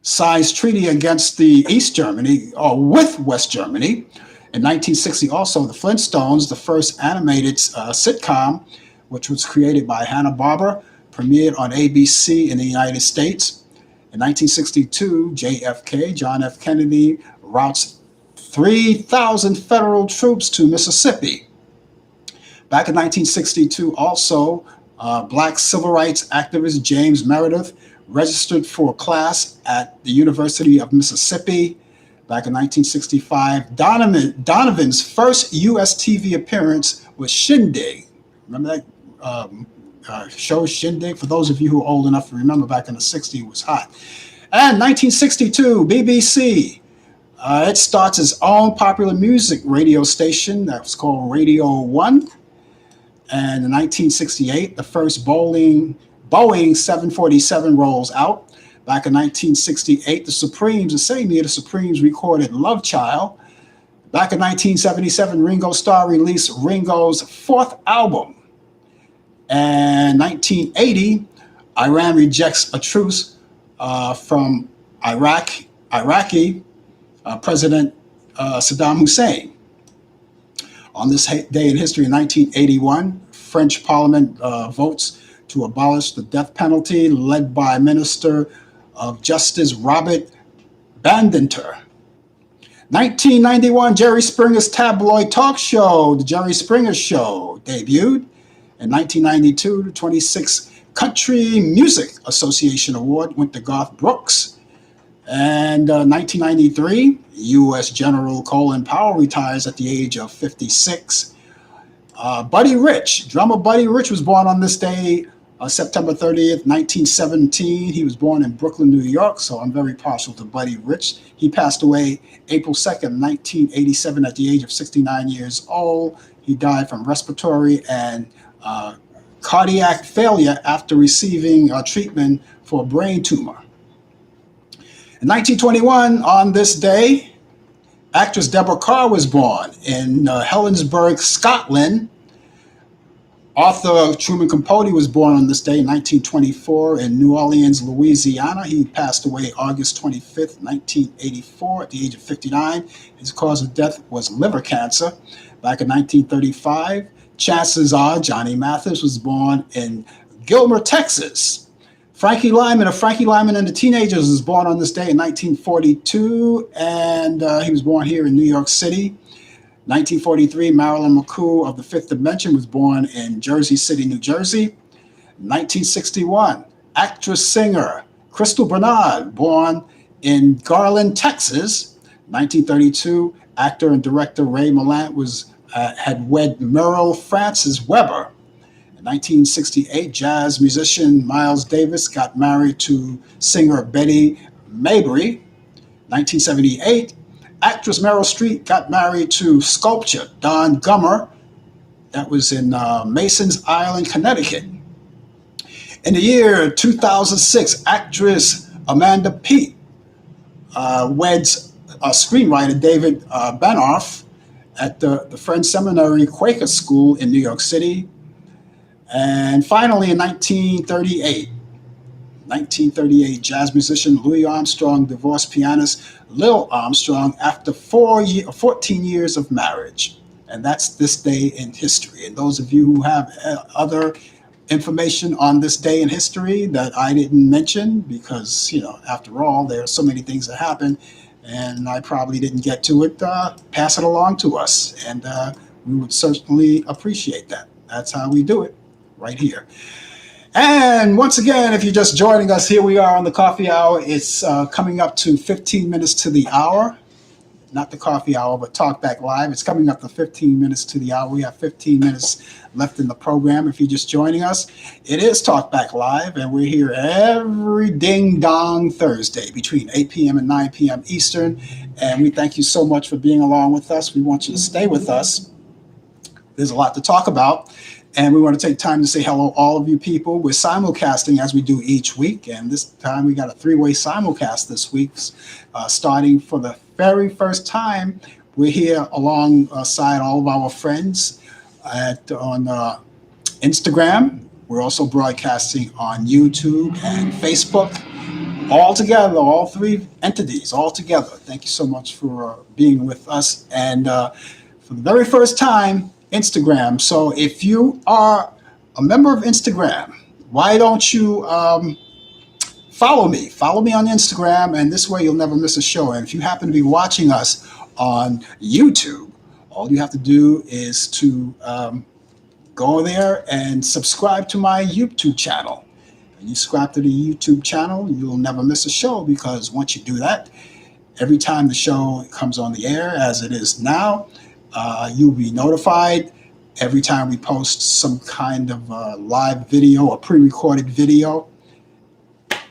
signs treaty against the East Germany, or with West Germany. In 1960, also, the Flintstones, the first animated sitcom, which was created by Hanna-Barbera, premiered on ABC in the United States. In 1962, JFK, John F. Kennedy, routes 3,000 federal troops to Mississippi. Back in 1962, also, Black civil rights activist James Meredith registered for a class at the University of Mississippi. Back in 1965, Donovan's first U.S. TV appearance was Shindig. Remember that show Shindig? For those of you who are old enough to remember, back in the 60s, it was hot. And 1962, BBC. It starts its own popular music radio station that was called Radio 1. And in 1968, the first Boeing 747 rolls out. Back in 1968, the same year, the Supremes recorded Love Child. Back in 1977, Ringo Starr released Ringo's fourth album. And 1980, Iran rejects a truce from Iraqi President Saddam Hussein. On this day in history, in 1981, French Parliament votes to abolish the death penalty, led by Minister of Justice Robert Badinter. 1991, Jerry Springer's tabloid talk show, The Jerry Springer Show, debuted. In 1992, the 26th Country Music Association Award went to Garth Brooks. And 1993, U.S. General Colin Powell retires at the age of 56. Buddy Rich, drummer Buddy Rich, was born on this day, September 30th, 1917. He was born in Brooklyn, New York, so I'm very partial to Buddy Rich. He passed away April 2nd, 1987, at the age of 69 years old. He died from respiratory and cardiac failure after receiving treatment for a brain tumor. In 1921, on this day, actress Deborah Kerr was born in Helensburgh, Scotland. Author Truman Capote was born on this day in 1924 in New Orleans, Louisiana. He passed away August 25th, 1984, at the age of 59. His cause of death was liver cancer. Back in 1935, chances are Johnny Mathis was born in Gilmer, Texas. Frankie Lyman of Frankie Lyman and the Teenagers was born on this day in 1942, and he was born here in New York City. 1943, Marilyn McCoo of the Fifth Dimension was born in Jersey City, New Jersey. 1961, actress-singer Crystal Bernard, born in Garland, Texas. 1932, actor and director Ray Milland had wed Merle Frances Weber. In 1968, jazz musician Miles Davis got married to singer Betty Mabry. 1978, actress Meryl Streep got married to sculptor Don Gummer. That was in Masons Island, Connecticut. In the year 2006, actress Amanda Peet weds screenwriter David Banoff at the Friends Seminary Quaker School in New York City. And finally, in 1938, jazz musician Louis Armstrong divorced pianist Lil Armstrong after 14 years of marriage. And that's this day in history. And those of you who have other information on this day in history that I didn't mention, because, after all, there are so many things that happen, and I probably didn't get to it, pass it along to us. And we would certainly appreciate that. That's how we do it, right here. And once again, if you're just joining us, here we are on the coffee hour. It's coming up to 15 minutes to the hour. Not the coffee hour, but Talk Back Live. It's coming up to 15 minutes to the hour. We have 15 minutes left in the program. If you're just joining us, it is Talk Back Live, and we're here every ding-dong Thursday between 8 p.m. and 9 p.m. Eastern. And we thank you so much for being along with us. We want you to stay with us. There's a lot to talk about. And we want to take time to say hello, all of you people. We're simulcasting as we do each week. And this time we got a three-way simulcast this week, starting for the very first time. We're here alongside all of our friends on Instagram. We're also broadcasting on YouTube and Facebook, all together, all three entities, all together. Thank you so much for being with us. And for the very first time, Instagram. So if you are a member of Instagram, why don't you follow me? Follow me on Instagram, and this way you'll never miss a show. And if you happen to be watching us on YouTube, all you have to do is to go there and subscribe to my YouTube channel. When you subscribe to the YouTube channel, you'll never miss a show, because once you do that, every time the show comes on the air, as it is now, you'll be notified. Every time we post some kind of live video or pre-recorded video,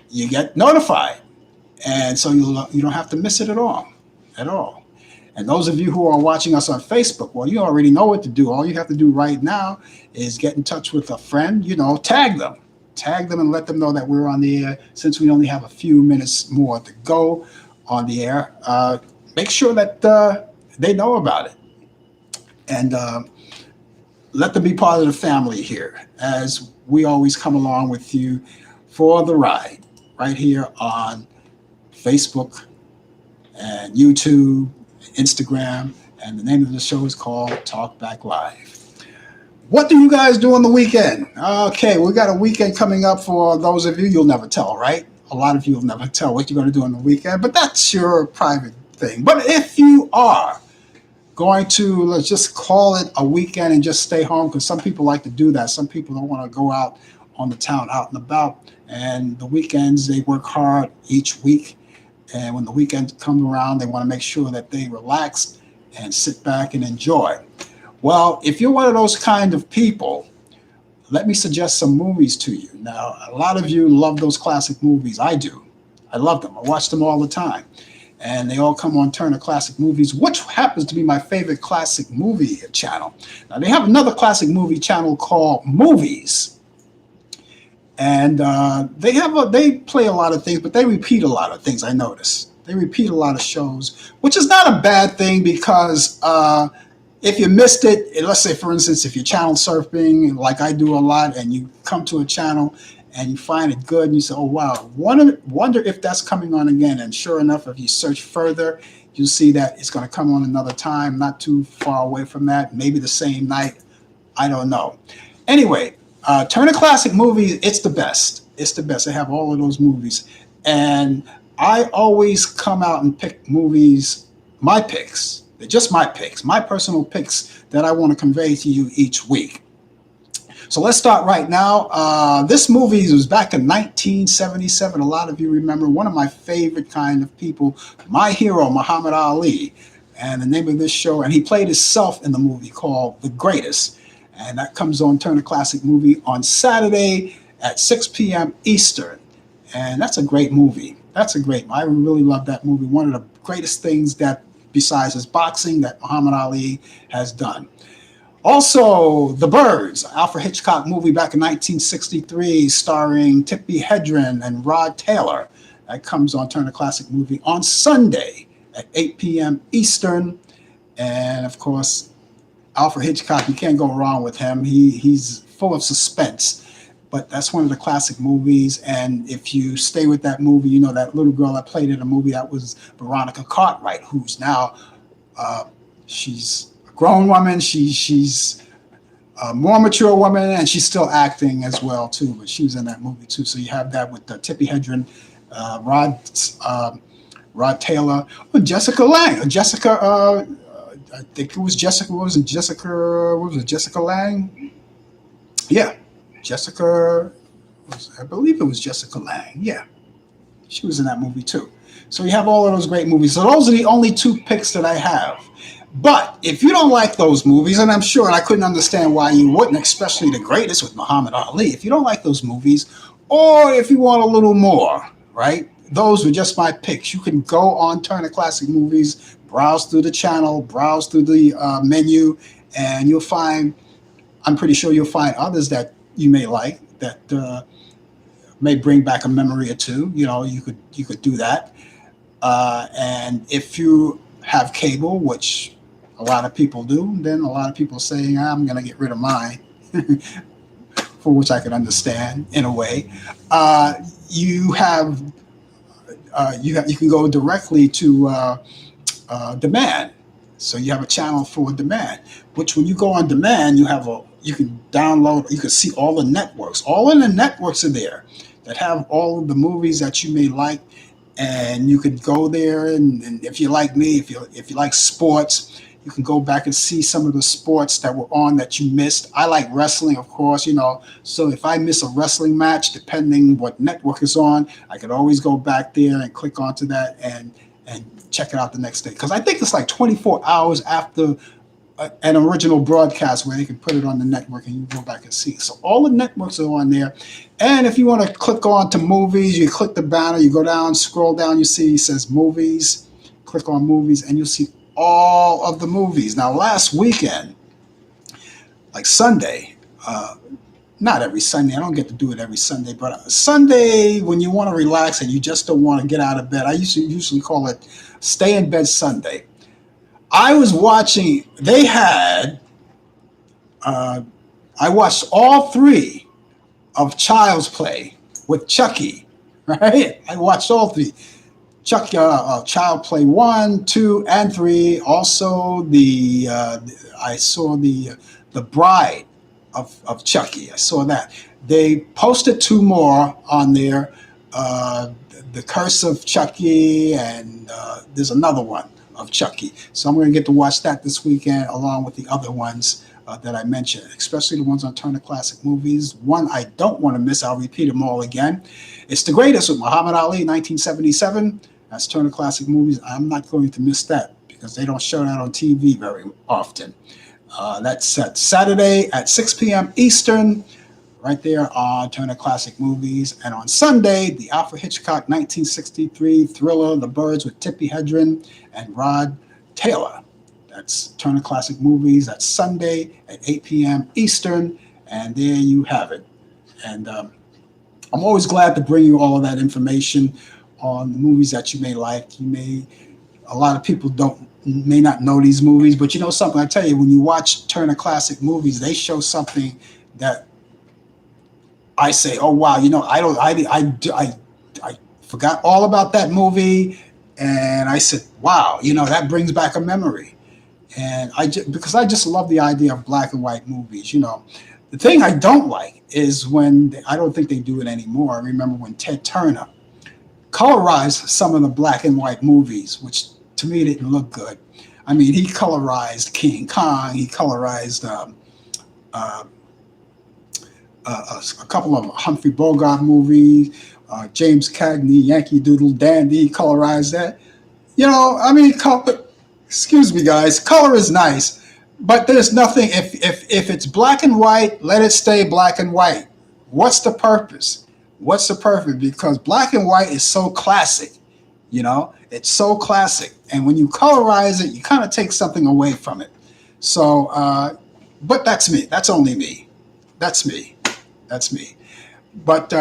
you get notified. And so you don't have to miss it at all. And those of you who are watching us on Facebook, well, you already know what to do. All you have to do right now is get in touch with a friend, tag them and let them know that we're on the air. Since we only have a few minutes more to go on the air, make sure that they know about it. And let them be part of the family here, as we always come along with you for the ride, right here on Facebook and YouTube, Instagram, and the name of the show is called Talk Back Live. What do you guys do on the weekend? Okay, we got a weekend coming up. For those of you, you'll never tell, right? A lot of you will never tell what you're going to do on the weekend, but that's your private thing. But if you are going to, let's just call it a weekend and just stay home, because some people like to do that. Some people don't want to go out on the town, out and about. And the weekends, they work hard each week. And when the weekend comes around, they want to make sure that they relax and sit back and enjoy. Well, if you're one of those kind of people, let me suggest some movies to you. Now, a lot of you love those classic movies. I do. I love them. I watch them all the time. And they all come on Turner Classic Movies, which happens to be my favorite classic movie channel. Now, they have another classic movie channel called Movies. And they play a lot of things, but they repeat a lot of things, I notice. They repeat a lot of shows, which is not a bad thing, because if you missed it, let's say, for instance, if you're channel surfing, like I do a lot, and you come to a channel and you find it good, and you say, oh, wow, wonder if that's coming on again. And sure enough, if you search further, you'll see that it's going to come on another time, not too far away from that, maybe the same night. I don't know. Anyway, Turner Classic Movies, it's the best. It's the best. They have all of those movies. And I always come out and pick movies, my picks. They're just my picks, my personal picks that I want to convey to you each week. So let's start right now. This movie was back in 1977. A lot of you remember, one of my favorite kind of people, my hero, Muhammad Ali. And the name of this show, and he played himself in the movie called The Greatest. And that comes on Turner Classic Movie on Saturday at 6 p.m. Eastern. And that's a great movie. I really love that movie. One of the greatest things that, besides his boxing, that Muhammad Ali has done. Also, The Birds, Alfred Hitchcock movie back in 1963, starring Tippi Hedren and Rod Taylor. That comes on Turner Classic Movie on Sunday at 8 p.m. Eastern. And of course, Alfred Hitchcock, you can't go wrong with him. He's full of suspense. But that's one of the classic movies. And if you stay with that movie, you know that little girl that played in the movie, that was Veronica Cartwright, who's now, she's a grown woman. She's a more mature woman, and she's still acting as well, too. But she was in that movie, too. So you have that with Tippi Hedren, Rod Taylor, and Jessica Lange. I think it was Jessica. What was it, Jessica Lange? Yeah. I believe it was Jessica Lange. Yeah, she was in that movie too. So you have all of those great movies. So those are the only two picks that I have. But if you don't like those movies, and I'm sure, and I couldn't understand why you wouldn't, especially The Greatest with Muhammad Ali, if you don't like those movies, or if you want a little more, right? Those were just my picks. You can go on Turner Classic Movies, browse through the channel, browse through the menu, and you'll find, I'm pretty sure you'll find others that you may like, that may bring back a memory or two. You know, you could do that. And if you have cable, which A lot of people do. Then a lot of people saying, I'm going to get rid of mine, for which I can understand in a way. Uh, you have you can go directly to demand. So you have a channel for demand, which when you go on demand, you can download, you can see all the networks. All of the networks are there that have all of the movies that you may like, and you could go there and if you like me, if you like sports, you can go back and see some of the sports that were on that you missed. I like wrestling, of course, so if I miss a wrestling match, depending what network is on, I could always go back there and click onto that and check it out the next day. Because I think it's like 24 hours after an original broadcast where they can put it on the network and you go back and see. So all the networks are on there. And if you want to click on to movies, you click the banner, you go down, scroll down, you see it says movies, click on movies, and you'll see all of the movies. Now, last weekend, like Sunday, not every Sunday, I don't get to do it every Sunday, but Sunday when you want to relax and you just don't want to get out of bed, I usually call it stay in bed Sunday. I was watching, I watched all three of Child's Play with Chucky, right? I watched all three. Child Play 1, 2, and 3. Also, I saw the Bride of Chucky. I saw that. They posted two more on there, The Curse of Chucky, and there's another one of Chucky. So I'm going to get to watch that this weekend along with the other ones that I mentioned, especially the ones on Turner Classic Movies. One I don't want to miss, I'll repeat them all again. It's The Greatest with Muhammad Ali, 1977. That's Turner Classic Movies. I'm not going to miss that because they don't show that on TV very often. That's set Saturday at 6 p.m. Eastern, right there on Turner Classic Movies. And on Sunday, the Alfred Hitchcock 1963 thriller, The Birds with Tippi Hedren and Rod Taylor. That's Turner Classic Movies. That's Sunday at 8 p.m. Eastern. And there you have it. And I'm always glad to bring you all of that information on the movies that you may like. A lot of people may not know these movies, but you know something, I tell you, when you watch Turner Classic Movies, they show something that I say, oh wow, I forgot all about that movie, and I said, wow, that brings back a memory. And because I just love the idea of black and white movies. The thing I don't like is when I don't think they do it anymore. I remember when Ted Turner colorized some of the black and white movies, which to me didn't look good. I mean, he colorized King Kong. He colorized a couple of Humphrey Bogart movies. James Cagney, Yankee Doodle Dandy, he colorized that. Excuse me, guys. Color is nice, but there's nothing. If it's black and white, let it stay black and white. What's the purpose? What's the purpose? Because black and white is so classic. It's so classic. And when you colorize it, you kind of take something away from it. So, but that's me. That's only me. That's me. But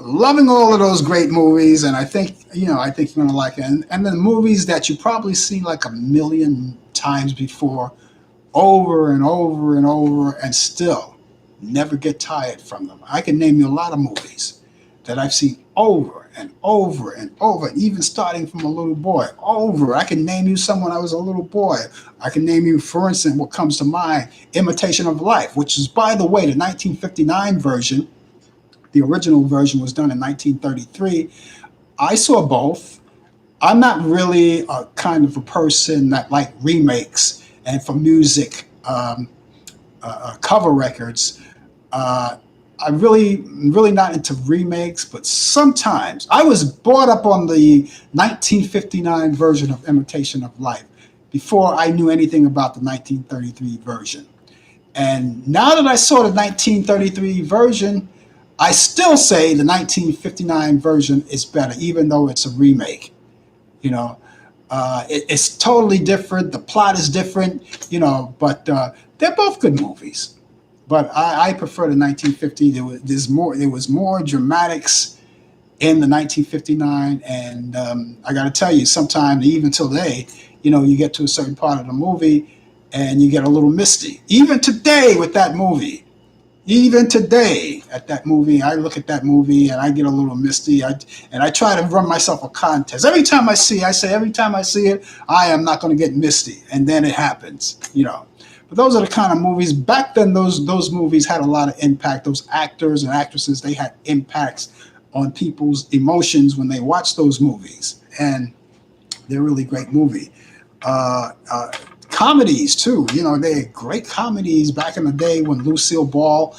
loving all of those great movies, and I think you're going to like it. And the movies that you probably seen like a million times before, over and over and over, and still never get tired from them. I can name you a lot of movies that I've seen over and over and over, even starting from a little boy. I can name you some when I was a little boy. I can name you, for instance, what comes to mind, Imitation of Life, which is, by the way, the 1959 version. The original version was done in 1933. I saw both. I'm not really a kind of a person that like remakes, and for music, cover records. I'm really not into remakes, but sometimes I was brought up on the 1959 version of Imitation of Life before I knew anything about the 1933 version. And now that I saw the 1933 version, I still say the 1959 version is better, even though it's a remake. It's totally different. The plot is different, but they're both good movies. But I prefer the 1950. There was more dramatics in the 1959, and I got to tell you, sometimes even till today, you get to a certain part of the movie, and you get a little misty. Even today with that movie, even today at that movie, I look at that movie and I get a little misty. And I try to run myself a contest. Every time I see it, I am not going to get misty. And then it happens, you know. But those are the kind of movies. Back then, those movies had a lot of impact. Those actors and actresses, they had impacts on people's emotions when they watched those movies. And they're really great movie. Comedies too, you know, they had great comedies back in the day when Lucille Ball,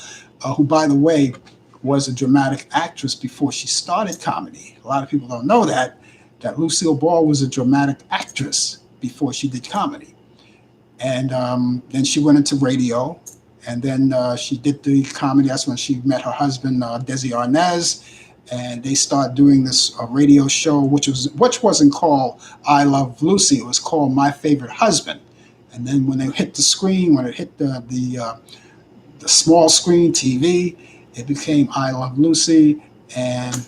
who by the way was a dramatic actress before she started comedy. A lot of people don't know that Lucille Ball was a dramatic actress before she did comedy. And then she went into radio, and then she did the comedy. That's when she met her husband, Desi Arnaz, and they started doing this radio show, which wasn't called I Love Lucy. It was called My Favorite Husband. And then when they hit the screen, when it hit the small screen TV, it became I Love Lucy, and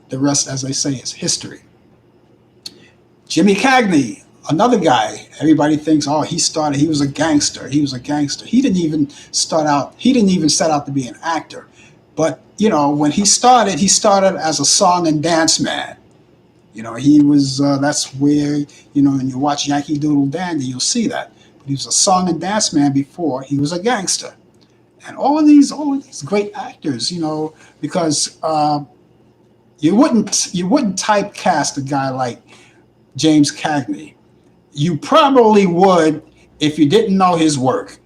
the rest, as I say, is history. Jimmy Cagney, another guy. Everybody thinks, oh, he was a gangster. He didn't even set out to be an actor. But, you know, when he started as a song and dance man. You know, he was, that's where, you know, when you watch Yankee Doodle Dandy, you'll see that. But he was a song and dance man before he was a gangster. And all of these great actors, you know, because you wouldn't typecast a guy like James Cagney. You probably would if you didn't know his work.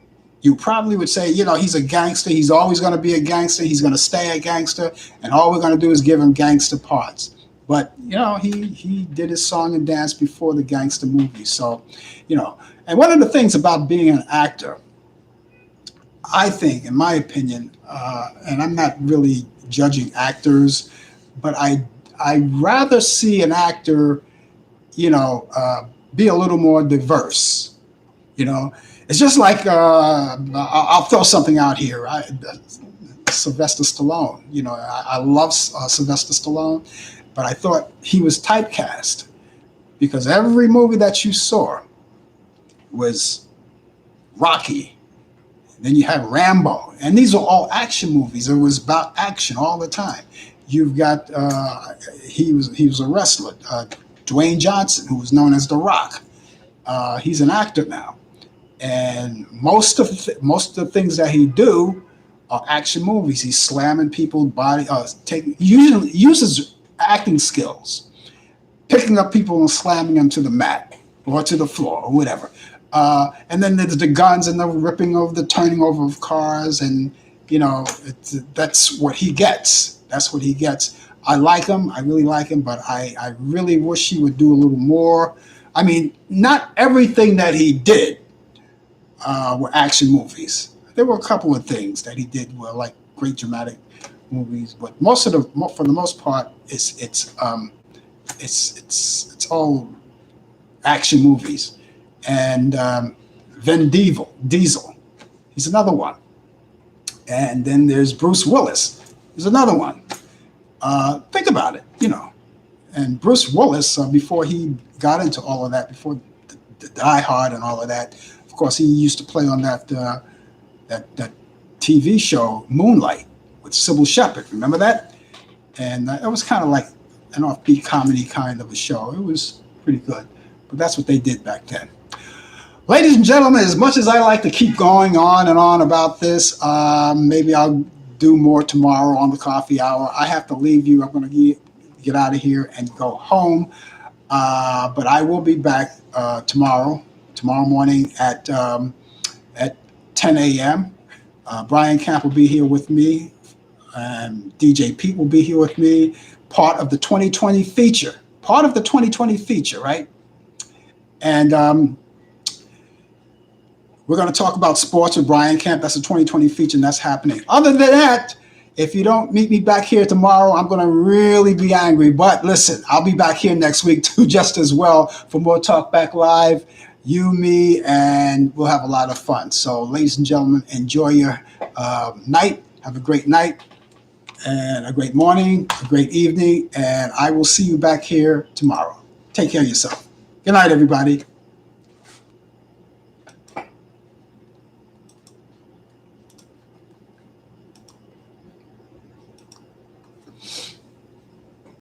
You probably would say, you know, he's a gangster. He's always going to be a gangster. He's going to stay a gangster. And all we're going to do is give him gangster parts. But, you know, he did his song and dance before the gangster movie. So, you know, and one of the things about being an actor, I think, in my opinion, and I'm not really judging actors, but I'd rather see an actor, you know, be a little more diverse. You know, it's just like, I'll throw something out here. Sylvester Stallone, you know, I love Sylvester Stallone. But I thought he was typecast because every movie that you saw was Rocky. Then you have Rambo. And these are all action movies. It was about action all the time. You've got, he was a wrestler, Dwayne Johnson, who was known as The Rock. He's an actor now. And most of the things that he do are action movies. He's slamming people's body, uses acting skills, picking up people and slamming them to the mat or to the floor or whatever. And then there's the guns and the ripping of the turning over of cars. And, you know, that's what he gets. That's what he gets. I like him. I really like him. But I really wish he would do a little more. I mean, not everything that he did were action movies. There were a couple of things that he did were like great dramatic movies, but for the most part, it's all action movies. And Vin Diesel, he's another one. And then there's Bruce Willis, he's another one. Think about it, you know. And Bruce Willis, before he got into all of that, before the Die Hard and all of that, of course, he used to play on that TV show Moonlight with Sybil Shepherd. Remember that? And it was kind of like an offbeat comedy kind of a show. It was pretty good. But that's what they did back then. Ladies and gentlemen, as much as I like to keep going on and on about this, maybe I'll do more tomorrow on the coffee hour. I have to leave you. I'm going to get out of here and go home. But I will be back tomorrow morning at 10 a.m. Brian Camp will be here with me. And DJ Pete will be here with me. Part of the 2020 feature. Right? And we're going to talk about sports with Brian Camp. That's a 2020 feature, and that's happening. Other than that, if you don't meet me back here tomorrow, I'm going to really be angry. But listen, I'll be back here next week too, just as well, for more Talk Back Live. You, me, and we'll have a lot of fun. So, ladies and gentlemen, enjoy your night. Have a great night and a great morning, a great evening, and I will see you back here tomorrow. Take care of yourself. Good night, everybody.